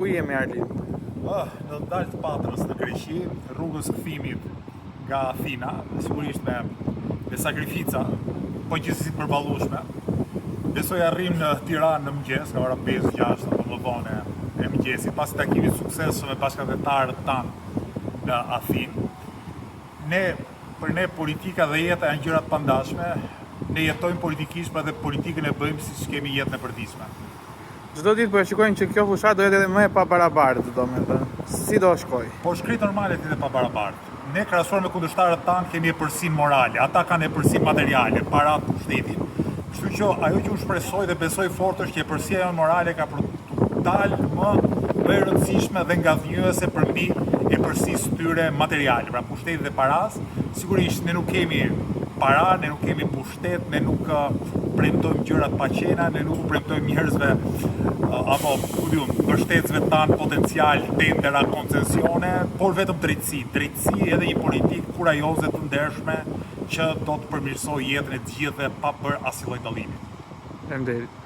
ku jemi Arlin? Në dalë të Patrës në Greqi, rrugës këthimit nga Athina, sigurisht me sakrifica, po gjithësisht përballueshme. Besoj arrim në Tiranë në mëngjes, nga ora 5-6 apo më vonë e mëngjesit, pas takimit suksesshëm me bashkëdhetarët tanë në Athinë. Për ne politika dhe jeta janë gjëra të pandashme. Ne jetojmë politikisht, por edhe politikën e bëjmë siç kemi jetën e përditshme. Çdo ditë po e shikojnë që kjo fushat do jetë edhe më e pabarabartë, domethënë. Si do shkoj? Po shkrit normale ti dhe pabarabartë. Ne krahasuar me kundërshtarët tanë kemi epërsinë morale, ata kanë epërsinë materiale, para pushtetit. Kështu që ajo që unë shpresoj dhe besoj fort është që epërsia jonë morale ka për të dalë më e rëndësishme dhe ngadhnjëse përmbi epërsisë tyre materiale, pra pushtetit dhe paras. Sigurisht ne nuk kemi para, ne nuk kemi pushtet, ne nuk premtojmë gjërat pa qena, ne nuk premtojmë njerëzve apo mbështetësve tanë potencial, tendera, koncesione, por vetëm drejtësi edhe një politikë kurajoze të ndershme që do të përmirësojë jetën e të gjithëve pa bërë asnjë lloj dallimi. Faleminderit.